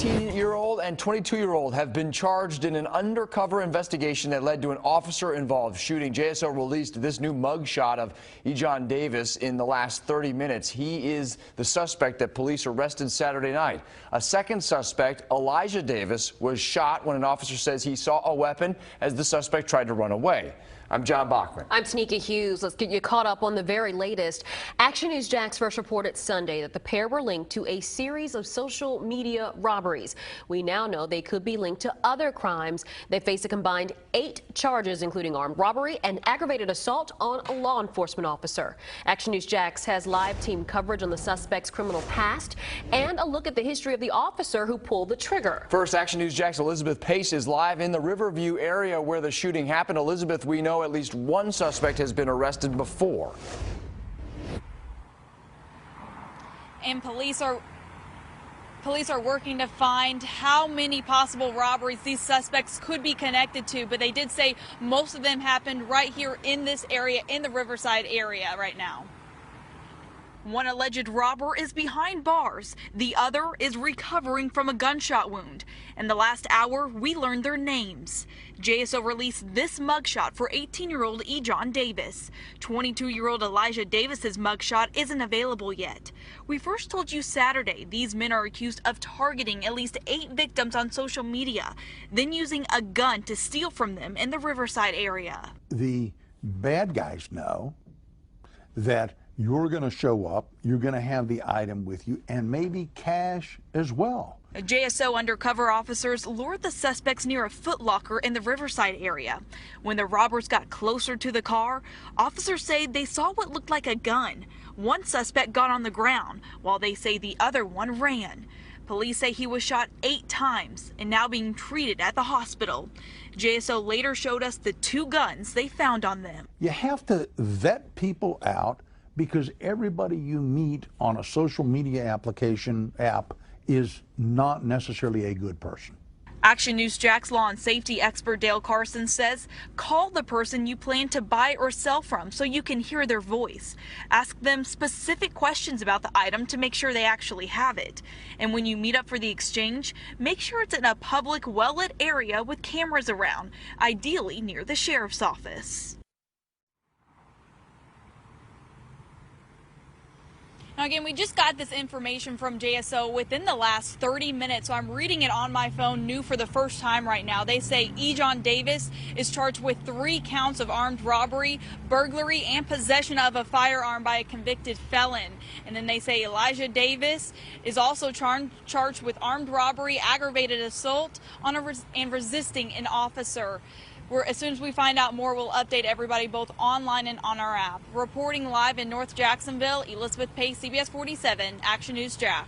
18-year-old and 22-year-old have been charged in an undercover investigation that led to an officer-involved shooting. JSO released this new mugshot of Ejon Davis in the last 30 minutes. He is the suspect that police arrested Saturday night. A second suspect, Elijah Davis, was shot when an officer says he saw a weapon as the suspect tried to run away. I'm John Bachman. I'm Sneaky Hughes. Let's get you caught up on the very latest. Action News Jax first reported Sunday that the pair were linked to a series of social media robberies. We now know they could be linked to other crimes. They face a combined 8 charges, including armed robbery and aggravated assault on a law enforcement officer. Action News Jax has live team coverage on the suspect's criminal past and a look at the history of the officer who pulled the trigger. First, Action News Jax Elizabeth Pace is live in the Riverview area where the shooting happened. Elizabeth, we know at least one suspect has been arrested before. And police are working to find how many possible robberies these suspects could be connected to, but they did say most of them happened right here in this area, in the Riverside area right now. One alleged robber is behind bars. The other is recovering from a gunshot wound. In the last hour, we learned their names. JSO released this mugshot for 18-year-old Ejon Davis. 22-year-old Elijah Davis's mugshot isn't available yet. We first told you Saturday these men are accused of targeting at least 8 victims on social media, then using a gun to steal from them in the Riverside area. The bad guys know that you're going to show up, you're going to have the item with you, and maybe cash as well. JSO undercover officers lured the suspects near a Foot Locker in the Riverside area. When the robbers got closer to the car, officers say they saw what looked like a gun. One suspect got on the ground, while they say the other one ran. Police say he was shot 8 times and now being treated at the hospital. JSO later showed us the 2 guns they found on them. You have to vet people out, because everybody you meet on a social media app is not necessarily a good person. Action News Jax law and safety expert Dale Carson says call the person you plan to buy or sell from so you can hear their voice. Ask them specific questions about the item to make sure they actually have it. And when you meet up for the exchange, make sure it's in a public, well-lit area with cameras around, ideally near the sheriff's office. Now again, we just got this information from JSO within the last 30 minutes, so I'm reading it on my phone new for the first time right now. They say Ejon Davis is charged with 3 counts of armed robbery, burglary, and possession of a firearm by a convicted felon. And then they say Elijah Davis is also charged with armed robbery, aggravated assault and resisting an officer. As soon as we find out more, we'll update everybody both online and on our app. Reporting live in North Jacksonville, Elizabeth Pace, CBS 47, Action News Jax.